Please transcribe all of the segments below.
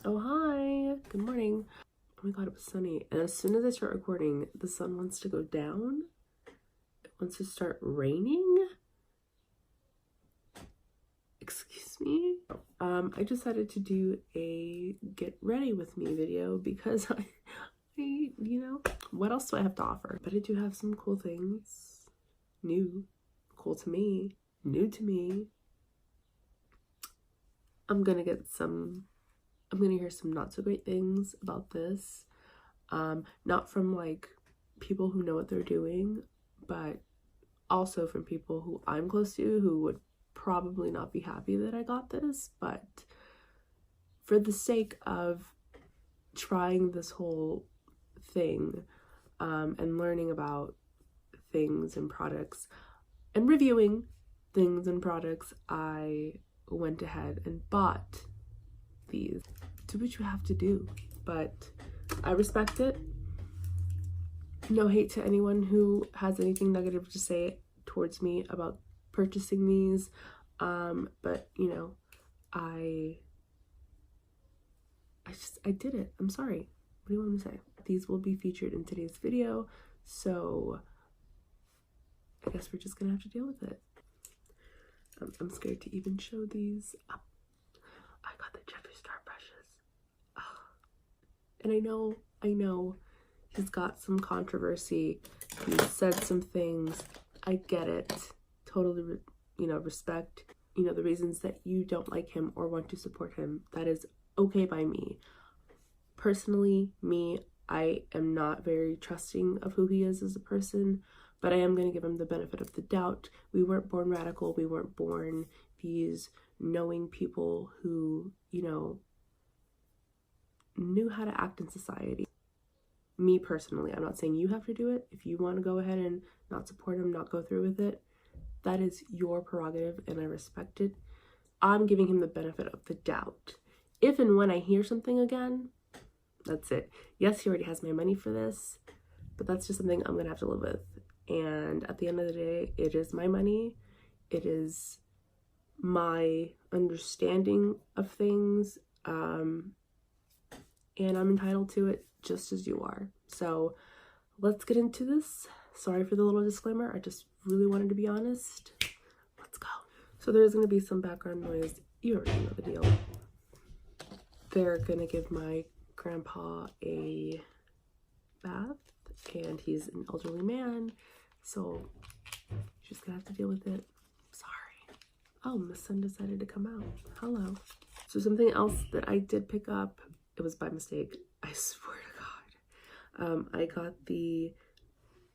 Oh, hi. Good morning. Oh my god, it was sunny. And as soon as I start recording, the sun wants to go down. It wants to start raining. Excuse me. I decided to do a get ready with me video because what else do I have to offer? But I do have some cool things. Cool to me, new to me. I'm gonna hear some not so great things about this. Not from like people who know what they're doing, but also from people who I'm close to who would probably not be happy that I got this, but for the sake of trying this whole thing, and learning about things and products and reviewing things and products, I went ahead and bought these. Do what you have to do, but I respect it. No hate to anyone who has anything negative to say towards me about purchasing these, but I did it. I'm sorry. What do you want me to say? These will be featured in today's video, so I guess we're just gonna have to deal with it. I'm scared to even show these. I got the Jeffree Star brushes. And I know he's got some controversy. He said some things. I get it. Totally, respect, the reasons that you don't like him or want to support him. That is okay by me. Personally, I am not very trusting of who he is as a person, but I am going to give him the benefit of the doubt. We weren't born radical. We weren't born these knowing people who, knew how to act in society. Me personally, I'm not saying you have to do it. If you want to go ahead and not support him, not go through with it, that is your prerogative and I respect it. I'm giving him the benefit of the doubt. If and when I hear something again, that's it. Yes, he already has my money for this, but that's just something I'm gonna have to live with. And at the end of the day, it is my money. It is my understanding of things, and I'm entitled to it just as you are. So let's get into this. Sorry for the little disclaimer. I just really wanted to be honest. Let's go. So there's going to be some background noise. You already know the deal. They're going to give my grandpa a bath, and he's an elderly man, so you're just going to have to deal with it. Sorry. Oh, the sun decided to come out. Hello. So something else that I did pick up, it was by mistake. I swear to God. I got the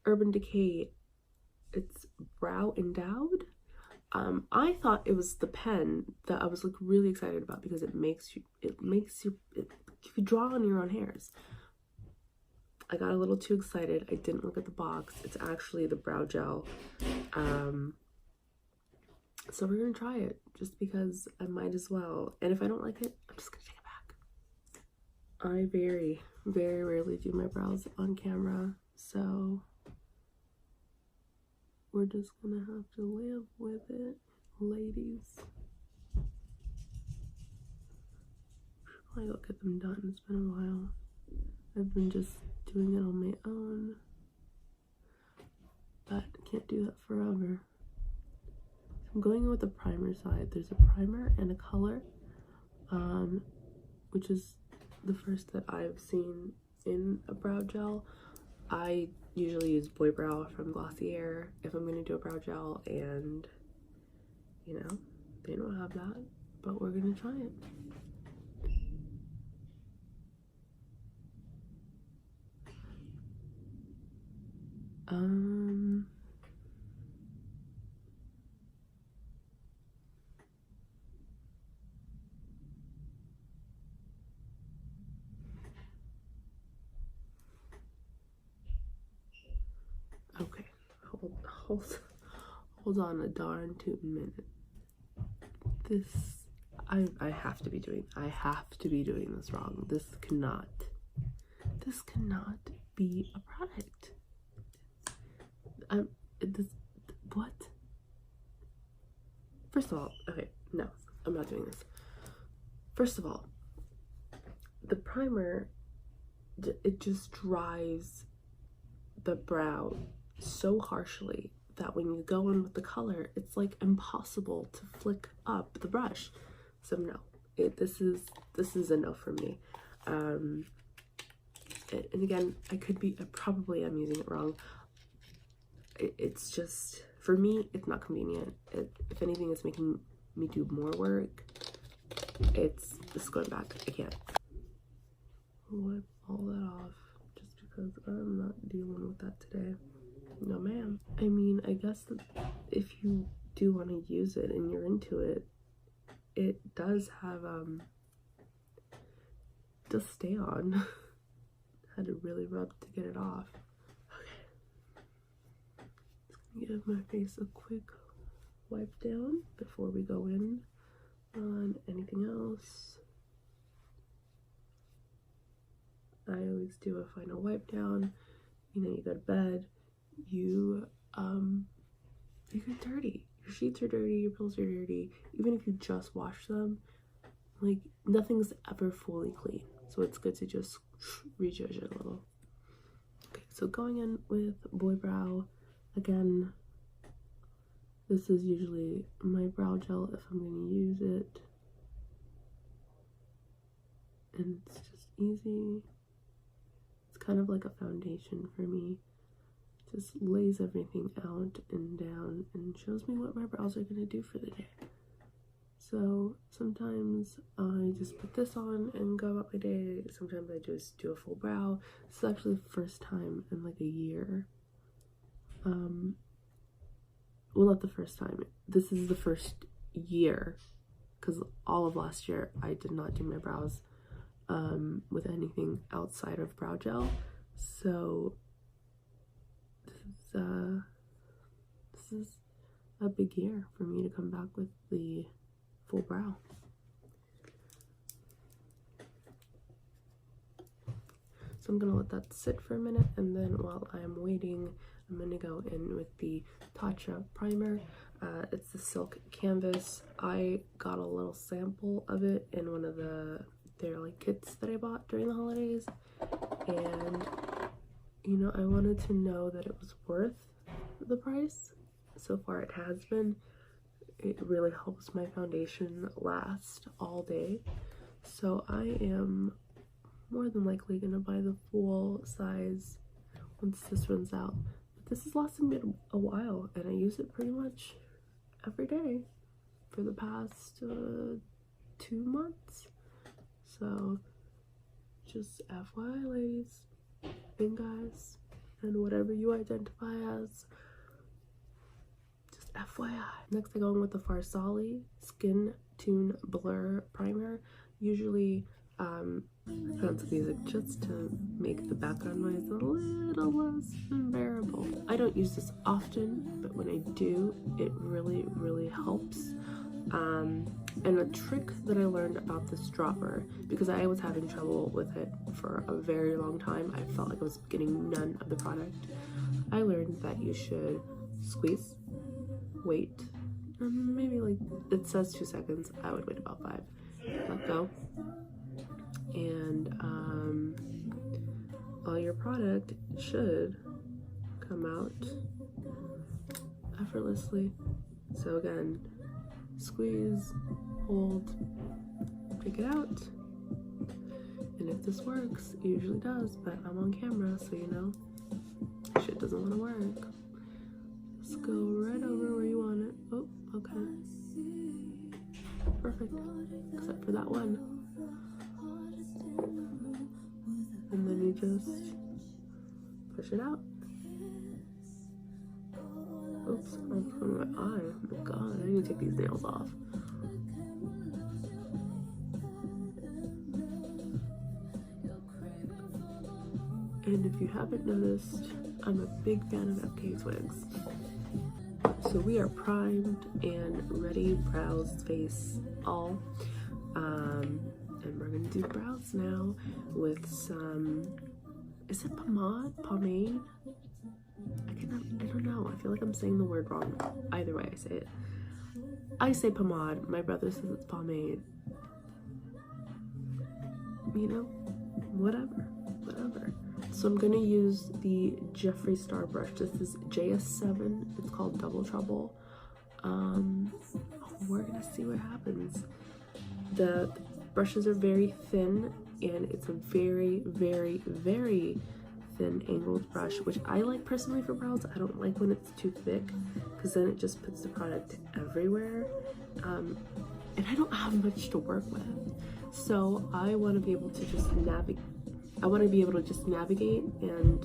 Urban Decay, it's Brow Endowed. I thought it was the pen that I was like really excited about because it makes you you draw on your own hairs. I got a little too excited. I didn't look at the box. It's actually the brow gel. So we're gonna try it just because I might as well. And if I don't like it, I'm just gonna take it back. I very, very rarely do my brows on camera, so we're just gonna have to live with it, ladies. I go get them done. It's been a while. I've been just doing it on my own, but I can't do that forever. I'm going in with the primer side. There's a primer and a color, which is the first that I've seen in a brow gel. I usually use Boy Brow from Glossier if I'm going to do a brow gel, and they don't have that, but we're going to try it. Okay, hold on a darn tootin' minute. I have to be doing this wrong. This cannot be a product. What? First of all, okay, no, I'm not doing this. First of all, the primer, it just dries the brow so harshly that when you go in with the color, it's like impossible to flick up the brush. So no, this is a no for me. And again, I probably am using it wrong. It's just, for me, it's not convenient. If anything, it's making me do more work. It's going back. I can't wipe all that off just because I'm not dealing with that today. No ma'am. I mean, I guess that if you do want to use it and you're into it, it does have does stay on. Had to really rub to get it off. Okay, just gonna give my face a quick wipe down before we go in on anything else. I always do a final wipe down. You know, you go to bed, you get dirty. Your sheets are dirty, your pillows are dirty. Even if you just wash them, like, nothing's ever fully clean. So it's good to just rejudge it a little. Okay, so going in with Boy Brow, again, this is usually my brow gel if I'm going to use it. And it's just easy. It's kind of like a foundation for me. Just lays everything out and down and shows me what my brows are going to do for the day. So sometimes I just put this on and go about my day. Sometimes I just do a full brow. This is actually the first time in like a year. Well, not the first time. This is the first year, because all of last year I did not do my brows with anything outside of brow gel. So this is a big year for me to come back with the full brow. So I'm gonna let that sit for a minute, and then while I'm waiting, I'm gonna go in with the Tatcha primer. It's the silk canvas. I got a little sample of it in one of their like kits that I bought during the holidays, and you know, I wanted to know that it was worth the price. So far it has been. It really helps my foundation last all day. So I am more than likely gonna buy the full size once this runs out. But this has lasted me a while, and I use it pretty much every day for the past 2 months. So just FYI, ladies and guys, and whatever you identify as, just FYI. Next I go in with the Farsali Skin Tune Blur Primer. Usually I put on some music just to make the background noise a little less unbearable. I don't use this often, but when I do, it really helps. And a trick that I learned about this dropper, because I was having trouble with it for a very long time, I felt like I was getting none of the product. I learned that you should squeeze, wait, maybe like, it says 2 seconds, I would wait about 5, let go, and all your product should come out effortlessly. So again, squeeze, hold, take it out, and if this works, it usually does, but I'm on camera, so you know, shit doesn't want to work. Just go right over where you want it. Oh, okay, perfect, except for that one. And then you just push it out. Oops, I'm from my eye. Oh my god, I need to take these nails off. And if you haven't noticed, I'm a big fan of FK's wigs. So we are primed and ready, brows, face, all. And we're gonna do brows now with some, is it pomade? I don't know. I feel like I'm saying the word wrong. Either way I say it. I say pomade. My brother says it's pomade. you know, whatever. So I'm gonna use the Jeffree Star brush. This is JS7. It's called Double Trouble. We're gonna see what happens. The brushes are very thin, and it's a very, very, very thin angled brush, which I like personally for brows. I don't like when it's too thick, because then it just puts the product everywhere. And I don't have much to work with. So I want to be able to just navigate. And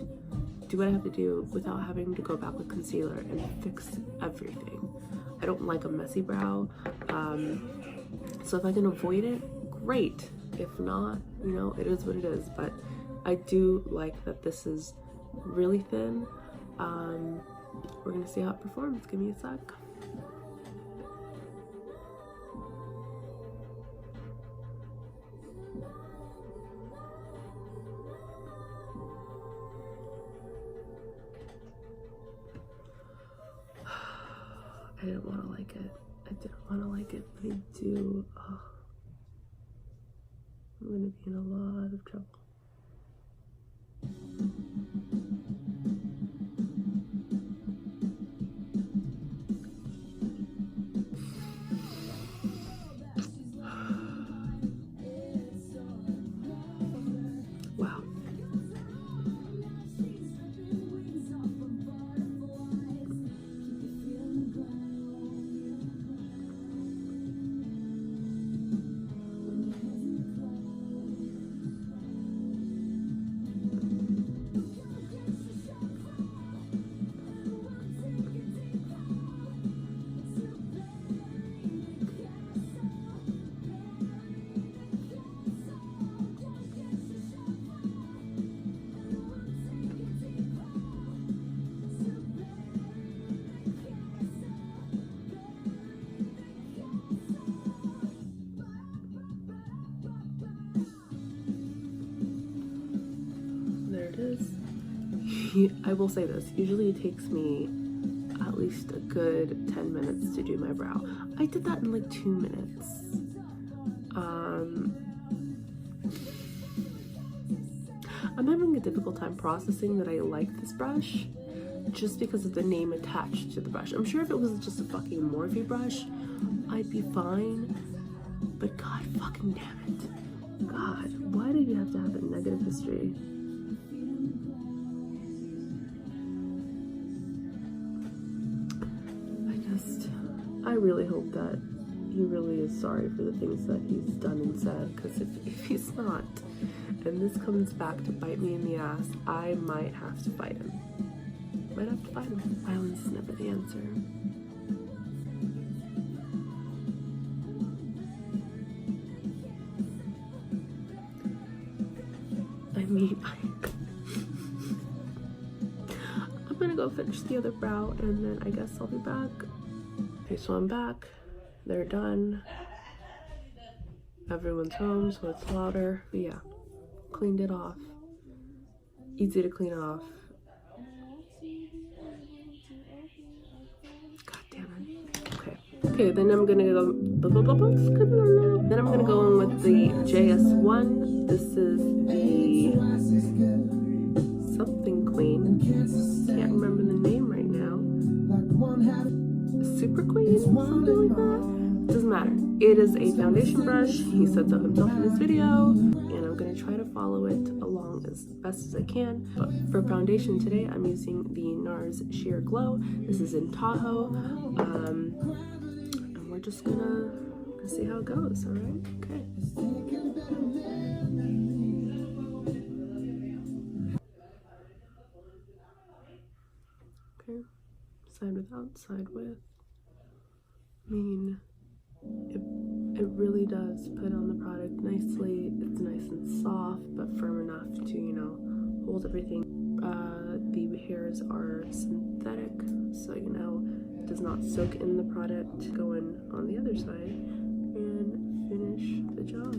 do what I have to do without having to go back with concealer and fix everything. I don't like a messy brow. So if I can avoid it, great. If not, you know, it is what it is. But I do like that this is really thin. We're gonna see how it performs. Give me a sec. I didn't want to like it. But I do. Oh. I'm gonna be in a lot of trouble. Wow. I will say this, usually it takes me at least a good 10 minutes to do my brow. I did that in like 2 minutes. I'm having a difficult time processing that I like this brush just because of the name attached to the brush. I'm sure if it was just a fucking Morphe brush, I'd be fine. But god fucking damn it. God, why did you have to have a negative history? I really hope that he really is sorry for the things that he's done and said, because if he's not, and this comes back to bite me in the ass, I might have to fight him. Violence is never the answer. I mean, I'm gonna go finish the other brow, and then I guess I'll be back. Okay, so I'm back. They're done. Everyone's home, so it's louder. But yeah, cleaned it off. Easy to clean off. God damn it. Okay, then I'm gonna go. Then I'm gonna go in with the JS1. This is the something queen. Can't remember the name right now. Super Queen, something like that. Doesn't matter. It is a foundation brush. He said so himself in this video, and I'm gonna try to follow it along as best as I can. But for foundation today, I'm using the NARS Sheer Glow. This is in Tahoe, and we're just gonna see how it goes. All right? Okay. Okay. Side without, side with. I mean, it really does put on the product nicely. It's nice and soft, but firm enough to, you know, hold everything. The hairs are synthetic, so, you know, it does not soak in the product. Go in on the other side and finish the job.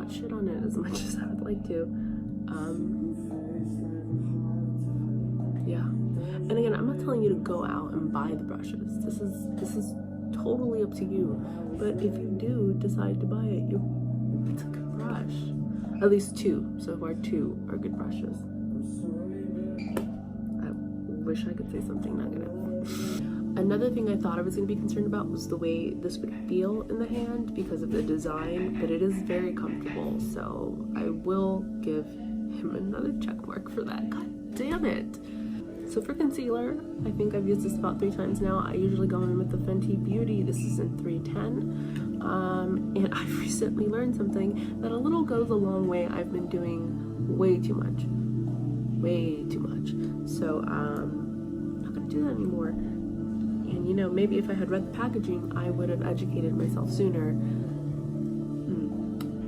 not shit on it as much as I would like to. Yeah. And again, I'm not telling you to go out and buy the brushes. This is totally up to you. But if you do decide to buy it, it's a good brush. At least two. So far, two are good brushes. I wish I could say something negative. Another thing I thought I was going to be concerned about was the way this would feel in the hand because of the design, but it is very comfortable, so I will give him another check mark for that. God damn it! So for concealer, I think I've used this about 3 times now. I usually go in with the Fenty Beauty. This is in 310. And I've recently learned something, that a little goes a long way. I've been doing way too much. Way too much. So I'm not gonna do that anymore. And you know, maybe if I had read the packaging, I would have educated myself sooner.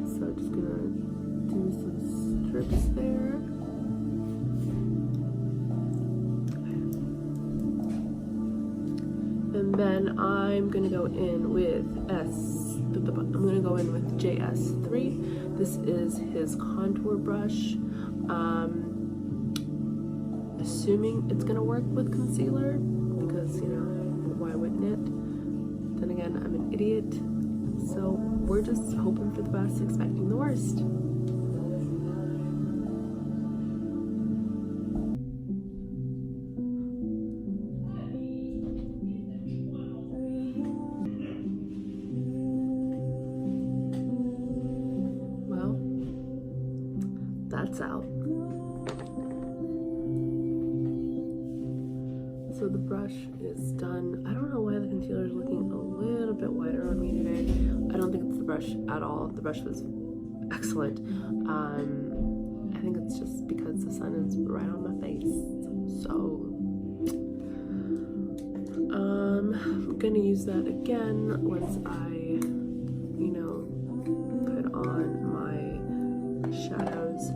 So I'm just gonna do some strips there. And then I'm gonna go in with JS3. This is his contour brush. Assuming it's gonna work with concealer, because you know, why wouldn't it? Then again, I'm an idiot, so we're just hoping for the best, expecting the worst. Well, that's out. So the brush is done. I don't know why the concealer is looking a little bit whiter on me today. I don't think it's the brush at all. The brush was excellent. I think it's just because the sun is right on my face. So I'm gonna use that again once I, you know, put on my shadows.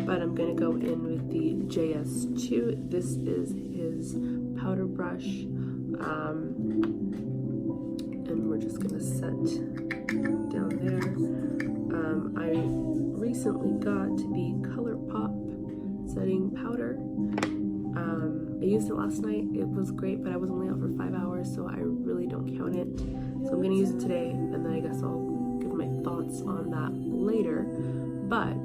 But I'm gonna go in with the JS2. This is his powder brush, and we're just gonna set down there. I recently got the ColourPop setting powder. I used it last night. It was great, but I was only out for 5 hours, so I really don't count it. So I'm gonna use it today, and then I guess I'll give my thoughts on that later. But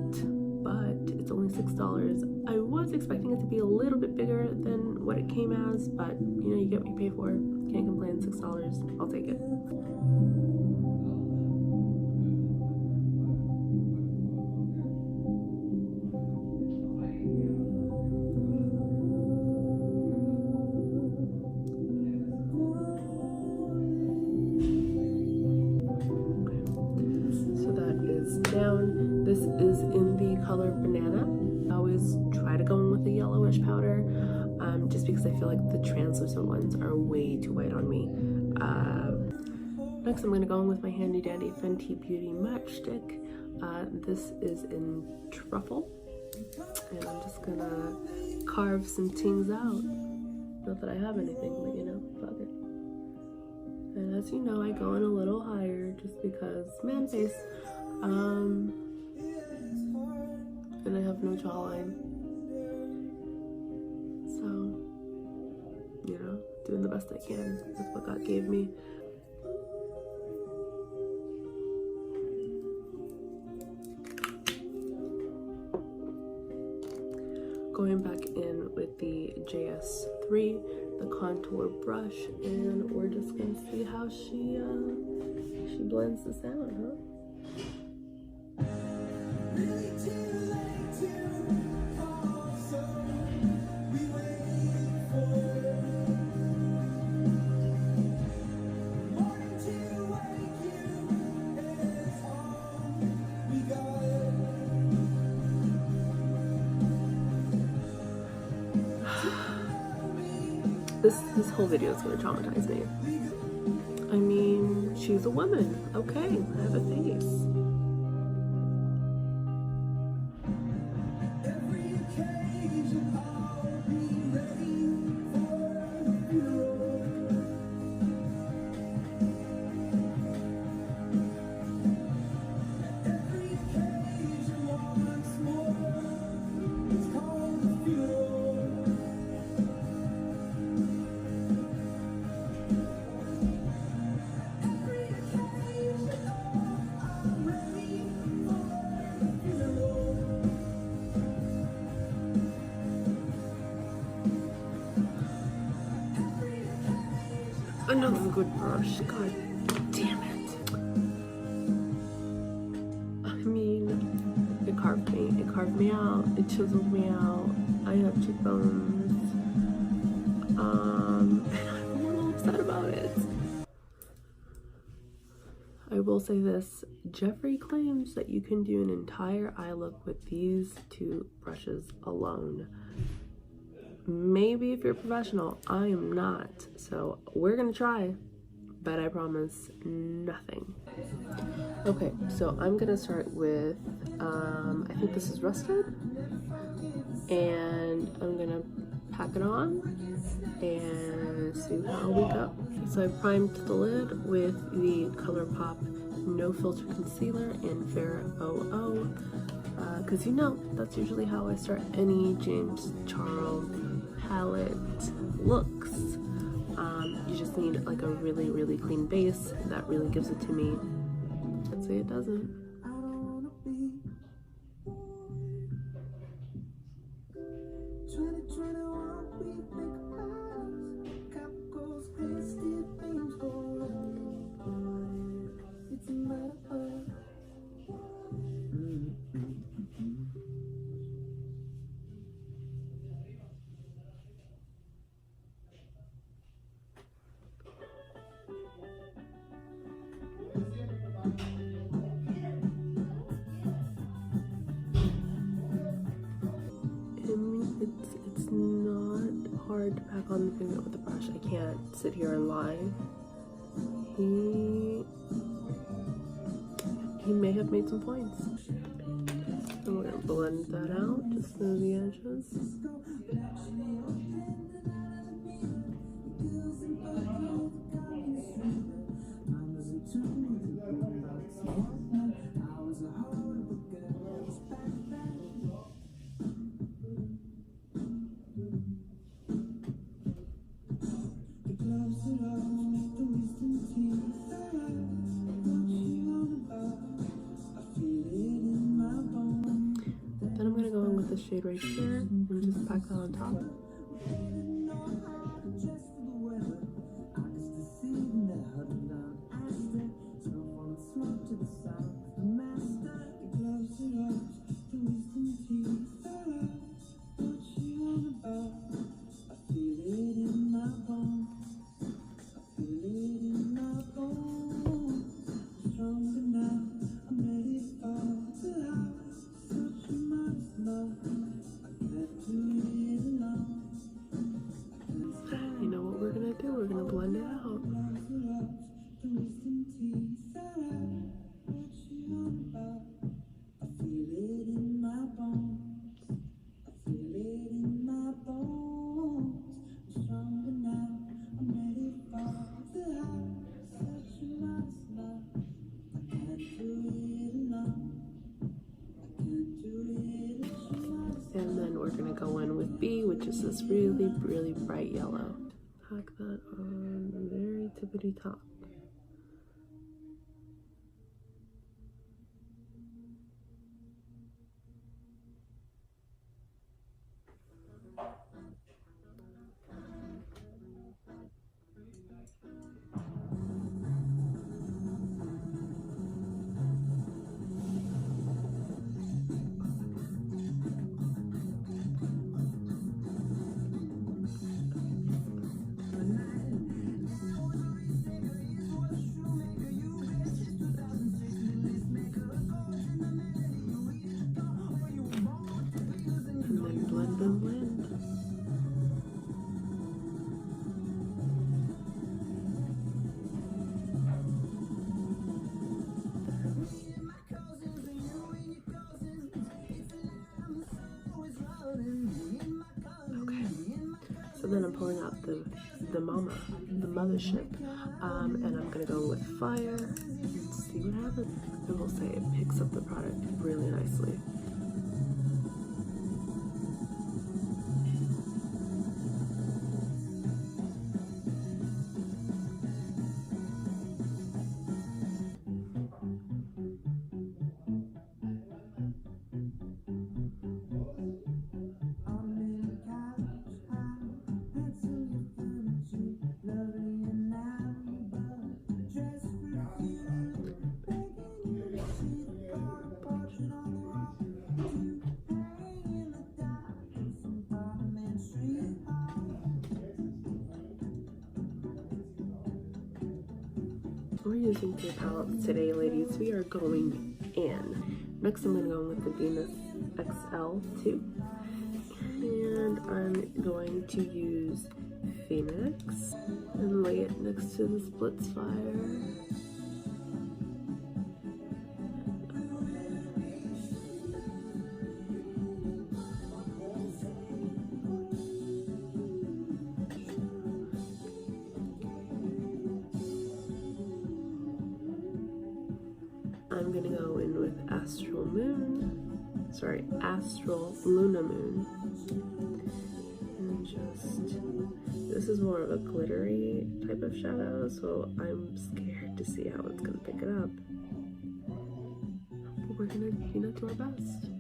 it's only $6. I was expecting it to be a little bit bigger than what it came as, but you know, you get what you pay for. Can't complain. $6, I'll take it. So that is down. This is in the color Banana. I always try to go in with the yellowish powder, just because I feel like the translucent ones are way too white on me. Next I'm going to go in with my handy dandy Fenty Beauty matchstick. This is in Truffle, and I'm just gonna carve some things out. Not that I have anything, but you know, fuck it. And as you know, I go in a little higher just because man face. And I have no jawline, so you know, doing the best I can with what God gave me. Going back in with the JS3, the contour brush, and we're just gonna see how she blends this out, huh? This whole video is gonna traumatize me. I mean, she's a woman. Okay, I have a face. Another good brush. God damn it. I mean, it carved me. It carved me out. It chiseled me out. I have cheekbones. And I'm a little upset about it. I will say this, Jeffree claims that you can do an entire eye look with these two brushes alone. Maybe if you're professional, I am not. So we're gonna try, but I promise nothing. Okay, so I'm gonna start with, I think this is Rusted, and I'm gonna pack it on and see how we go. So I primed the lid with the ColourPop No Filter Concealer in Fair 00, because you know that's usually how I start any James Charles palette looks. You just need like a really, really clean base that really gives it to me. Let's say it doesn't. It's not hard to pack on the finger with the brush. I can't sit here and lie. He may have made some points. And we're gonna blend that out, just smooth the edges. Then I'm gonna go in with the shade right here and just pack that on top. You know what we're gonna do? We're gonna blend it out. And then we're gonna go in with B, which is this really, really bright yellow. Pack that on the very tippity top. So then I'm pulling out the Mothership, and I'm gonna go with Fire and see what happens. I will say it picks up the product really nicely. finishing 3 palettes today, ladies. We are going in. Next, I'm going to go with the Venus XL2. And I'm going to use Phoenix and lay it next to the Splitsfire. I'm gonna go in with Astral Luna Moon. And just, this is more of a glittery type of shadow, so I'm scared to see how it's gonna pick it up. But we're gonna, do our best.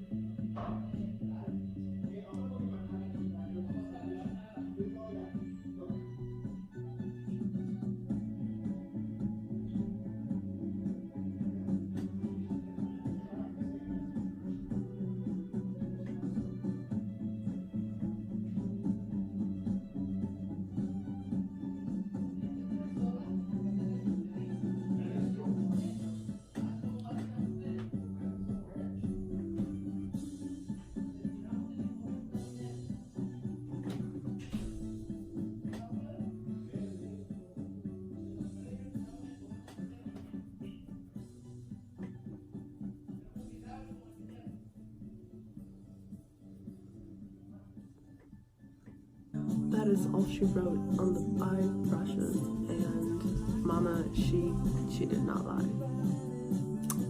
That is all she wrote on the 5 brushes, and Mama, she did not lie.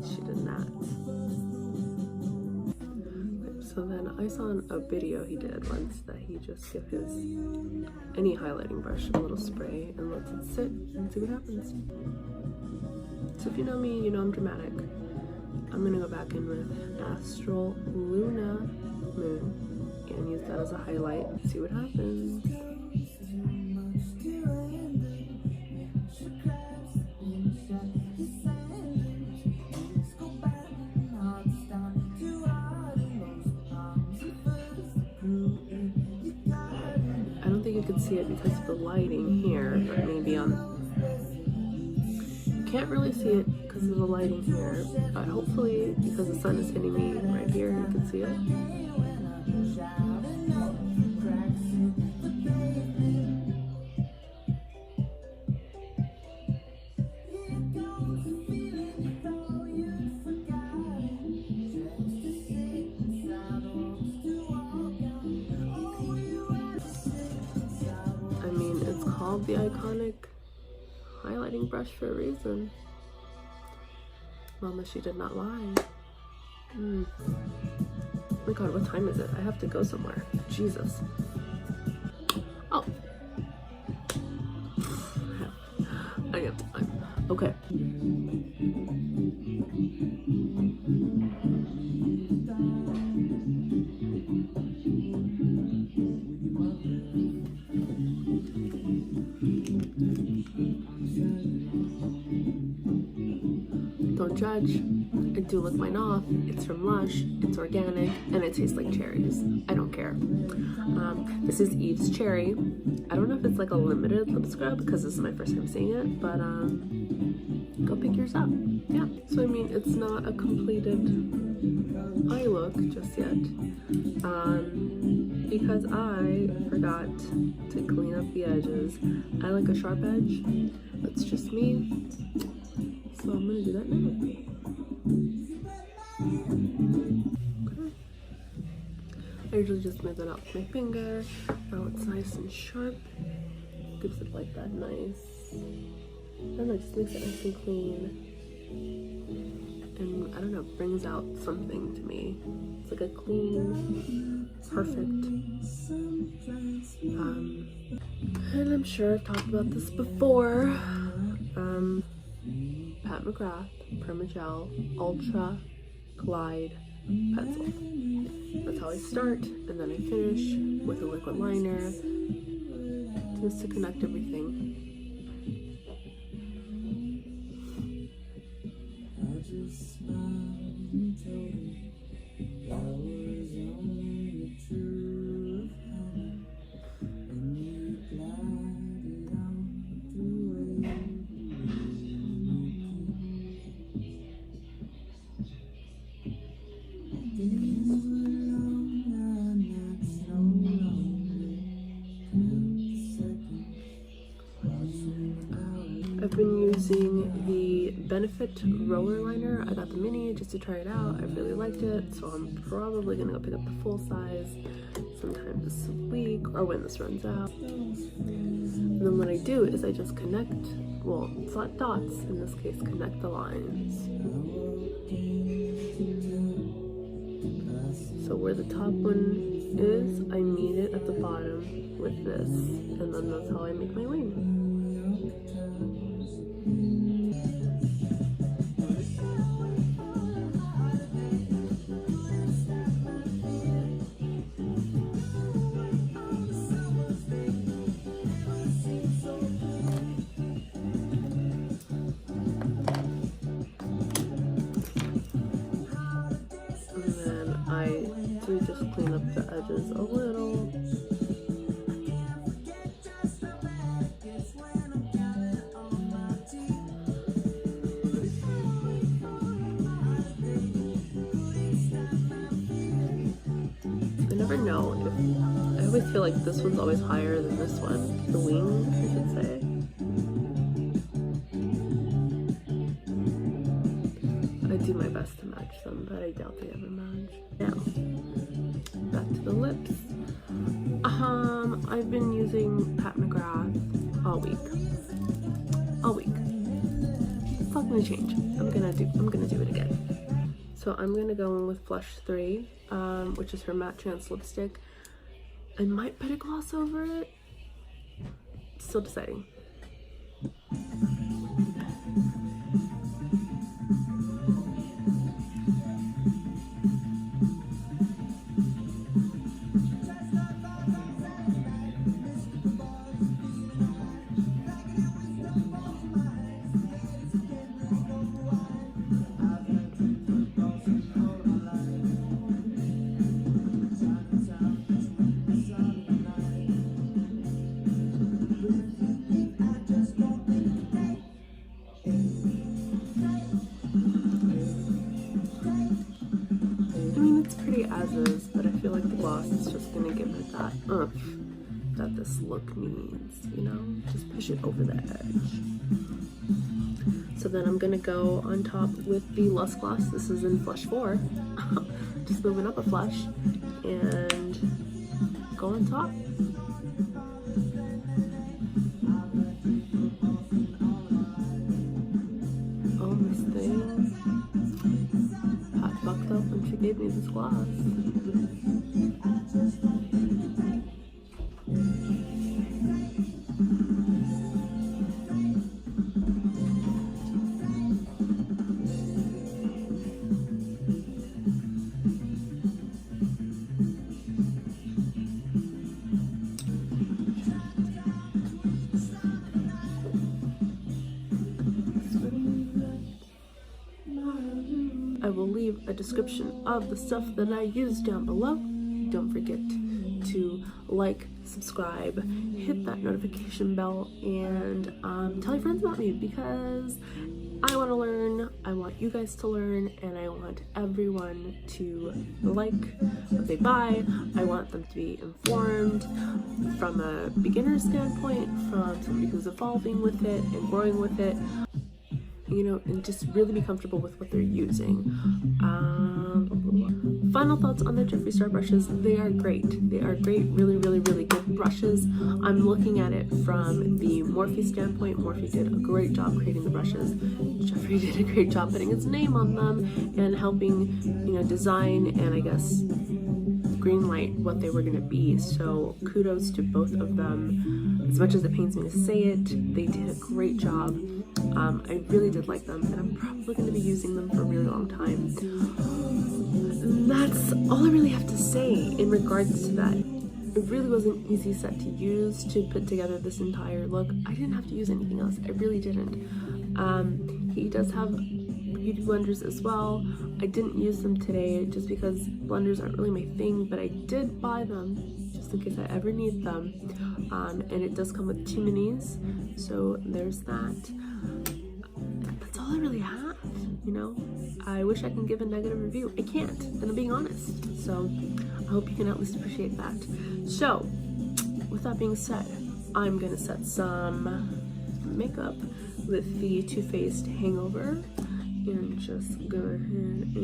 She did not. So then I saw in a video he did once that he just give his any highlighting brush a little spray and lets it sit and see what happens. So if you know me, you know I'm dramatic. I'm gonna go back in with Astral Luna Moon and use that as a highlight, see what happens. I don't think you can see it because of the lighting here, but maybe on, can't really see it because of the lighting here, but hopefully because the sun is hitting me right here, you can see it. The iconic highlighting brush for a reason. Mama, she did not lie. Oh my god, what time is it? I have to go somewhere. Jesus. Oh. I have time. Okay. Don't judge. I do lick mine off. It's from Lush, it's organic, and it tastes like cherries. I don't care. This is Eve's Cherry. I don't know if it's like a limited lip scrub because this is my first time seeing it, but go pick yours up. Yeah. So I mean, it's not a completed eye look just yet. Because I forgot to clean up the edges. I like a sharp edge. That's just me. So I'm gonna do that now. Okay. I usually just smooth it out with my finger. Now it's nice and sharp. Gives it like that nice. I don't know, just makes it nice and clean. And I don't know, brings out something to me. It's like a clean, perfect. And I'm sure I've talked about this before. Pat McGrath Permagel Ultra Glide Pencil. That's how I start, and then I finish with a liquid liner just to connect everything. I've been using the Benefit roller liner. I got the mini just to try it out. I really liked it, so I'm probably gonna go pick up the full size sometime this week or when this runs out. And then what I do is I just connect, well, flat dots in this case, connect the lines. So where the top one is, I meet it at the bottom with this, and then that's how I make my wing. To just clean up the edges a little. I never know if, I always feel like this one's always higher than this one. The wing, I should say. I do my best to match them, but I doubt they ever match. Now, back to the lips. I've been using Pat McGrath all week. It's not gonna change. I'm gonna do it again. So I'm gonna go in with Flush 3, which is her matte trance lipstick. I might put a gloss over it. Still deciding. As is, but I feel like the gloss is just gonna give it that oomph that this look needs, you know? Just push it over the edge. So then I'm gonna go on top with the Lust Gloss. This is in Flush 4. Just moving up a flush and go on top. Oh, this thing. Pat fucked up when she gave me this gloss. I will leave a description of the stuff that I use down below. Don't forget to like, subscribe, hit that notification bell, and tell your friends about me, because I want to learn, I want you guys to learn, and I want everyone to like what they buy. I want them to be informed from a beginner standpoint, from somebody who's evolving with it and growing with it, you know, and just really be comfortable with what they're using. Final thoughts on the Jeffree Star brushes. They are great. They are great, really, really, really good brushes. I'm looking at it from the Morphe standpoint. Morphe did a great job creating the brushes. Jeffree did a great job putting his name on them and helping, you know, design and I guess greenlight what they were going to be. So kudos to both of them. As much as it pains me to say it, they did a great job. I really did like them, and I'm probably going to be using them for a really long time. And that's all I really have to say in regards to that. It really was an easy set to use to put together this entire look. I didn't have to use anything else. I really didn't. He does have beauty blenders as well. I didn't use them today just because blenders aren't really my thing, but I did buy them just in case I ever need them. And it does come with 2 minis, so there's that. That's all I really have. you know? I wish I can give a negative review. I can't, and I'm being honest. So I hope you can at least appreciate that. So with that being said, I'm gonna set some makeup with the Too Faced Hangover and just go ahead and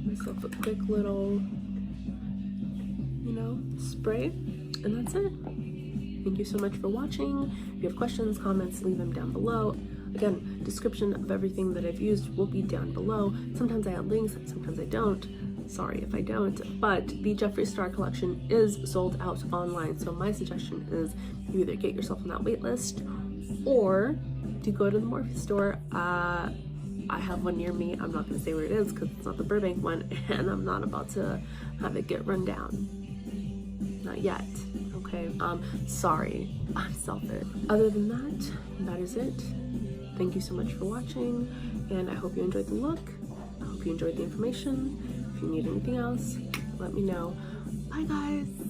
give myself a quick little, you know, spray, and that's it. Thank you so much for watching. If you have questions, comments, leave them down below. Again, description of everything that I've used will be down below. Sometimes I add links, sometimes I don't. Sorry if I don't, but the Jeffree Star collection is sold out online. So my suggestion is you either get yourself on that wait list or to go to the Morphe store. I have one near me. I'm not gonna say where it is because it's not the Burbank one, and I'm not about to have it get run down. Not yet, okay? Sorry, I'm selfish. Other than that, that is it. Thank you so much for watching, and I hope you enjoyed the look. I hope you enjoyed the information. If you need anything else, let me know. Bye guys.